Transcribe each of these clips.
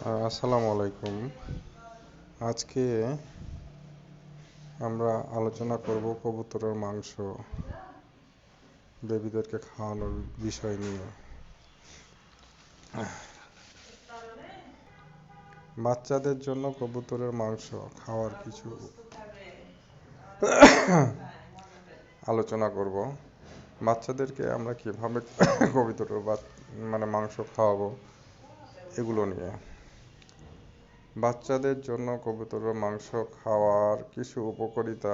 আসসালামু আলাইকুম। আজকে আমরা আলোচনা করব কবুতরের মাংস বেবিদেরকে খাওয়ানোর বিষয় নিয়ে। বাচ্চাদের জন্য কবুতরের মাংস খাওয়ার কিছু আলোচনা করব। বাচ্চাদেরকে আমরা কিভাবে কবুতরের মাংস খাওয়াবো এগুলো নিয়ে। বাচ্চাদের জন্য কবুতরের মাংস খাওয়ার কিছু উপকারিতা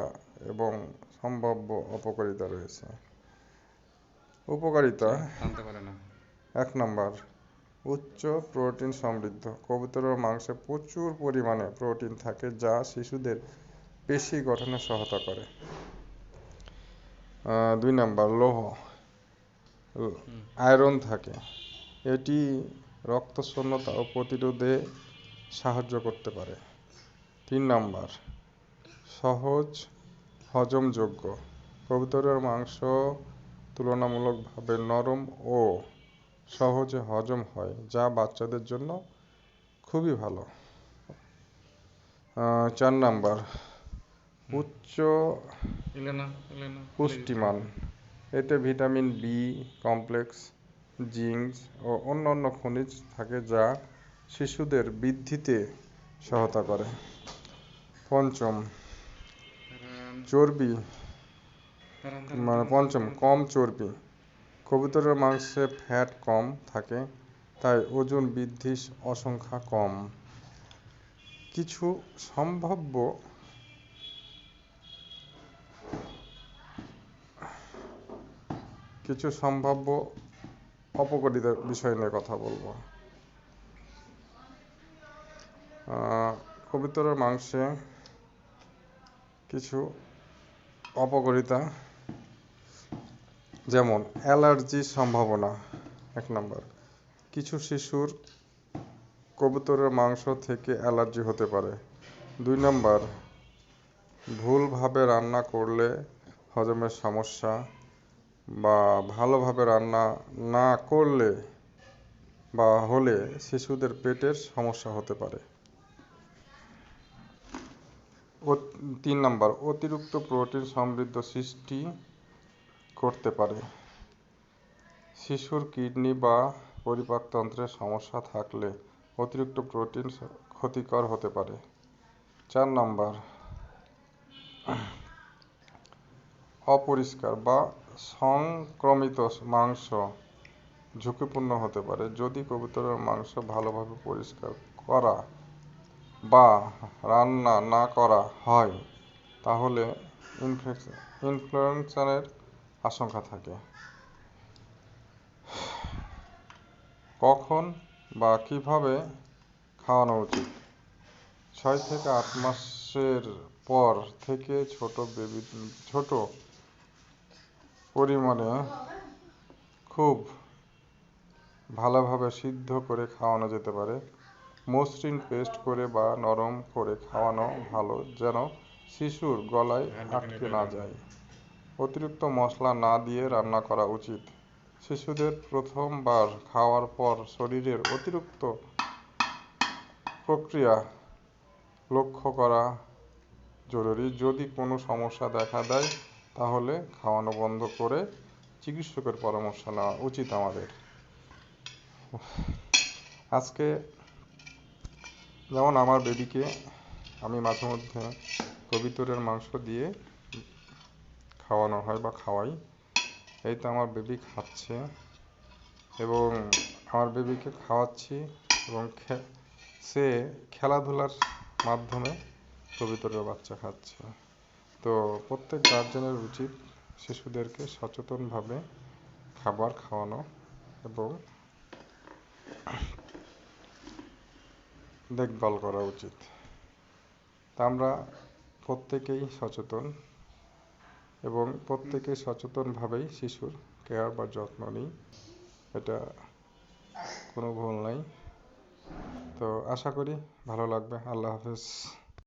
এবং সম্ভাব্য অপকারিতা রয়েছে। উপকারিতা: 1 নম্বর, উচ্চ প্রোটিন সমৃদ্ধ। কবুতরের মাংসে প্রচুর পরিমাণে প্রোটিন থাকে যা শিশুদের পেশি গঠনে সহায়তা করে। 2 নম্বর, লৌহ আয়রন থাকে, এটি রক্তশূন্যতা ও প্রতিরোধে সাহায্য করতে পারে। 3 নম্বর, সহজ হজমযোগ্য। কবুতরের মাংস তুলনামূলকভাবে নরম ও সহজে হজম হয় যা বাচ্চাদের জন্য খুবই ভালো। 4 নম্বর, উচ্চ পুষ্টিমান। এতে ভিটামিন বি কমপ্লেক্স, জিঙ্ক ও অন্যান্য খনিজ থাকে যা শিশুদের বৃদ্ধিতে সহায়তা করে। 5ম, কম চর্বি। কবুতরের মাংসে ফ্যাট কম থাকে তাই ওজন বৃদ্ধির আশঙ্কা কম। কিছু সম্ভাব্য অপকারিতার বিষয় নিয়ে কথা বলবো। কবুতরের মাংসে কিছু অপকারিতা, যেমন অ্যালার্জির সম্ভাবনা। 1 নম্বর, কিছু শিশুর কবুতরের মাংস থেকে অ্যালার্জি হতে পারে। 2 নম্বর, ভুলভাবে রান্না করলে হজমের সমস্যা বা ভালোভাবে রান্না না করলে বা হলে শিশুদের পেটের সমস্যা হতে পারে। 3 নম্বর, অতিরিক্ত প্রোটিন সমৃদ্ধ সৃষ্টি করতে পারে। শিশুর কিডনি বা পরিপাকতন্ত্রের সমস্যা থাকলে অতিরিক্ত প্রোটিন ক্ষতিকর হতে পারে। 4 নম্বর, অপরিষ্কার বা সংক্রমিত মাংস ঝুঁকিপূর্ণ হতে পারে। যদি কবুতরের মাংস ভালোভাবে পরিষ্কার করা বা রান্না না করা হয় তাহলে ইনফেকশনের আশঙ্কা থাকে। কখন বা কিভাবে খাওয়ানো উচিত? 6 থেকে 8 মাসের পর থেকে ছোট পরিমাণে খুব ভালোভাবে সিদ্ধ করে খাওয়ানো যেতে পারে। মসৃণ পেস্ট করে বা নরম করে খাওয়ানো ভালো যেন শিশুর গলায় আটকে না যায়। অতিরিক্ত মশলা না দিয়ে রান্না করা উচিত। শিশুদের প্রথমবার খাওয়ার পর শরীরের অতিরিক্ত প্রক্রিয়া লক্ষ্য করা জরুরি। যদি কোনো সমস্যা দেখা দেয় তাহলে খাওয়ানো বন্ধ করে চিকিৎসকের পরামর্শ নেওয়া উচিত আমাদের। আজকে যেমন আমার বেবিকে আমি মাঝে মধ্যে কবুতরের মাংস দিয়ে খাওয়ানো হয় বা খাওয়াই। এই তো আমার বেবি খাচ্ছে এবং আমার বেবিকে খাওয়াচ্ছি এবং সে খেলাধুলার মাধ্যমে কবুতরের বাচ্চা খাচ্ছে। তো প্রত্যেক গার্জেনের উচিত শিশুদেরকে সচেতনভাবে খাবার খাওয়ানো এবং দেখভাল করা উচিত। তা আমরা প্রত্যেকেই সচেতন এবং প্রত্যেকেই সচেতনভাবেই শিশুর কেয়ার বা যত্ন নিই, এটা কোনো ভুল নাই। তো আশা করি ভালো লাগবে। আল্লাহ হাফেজ।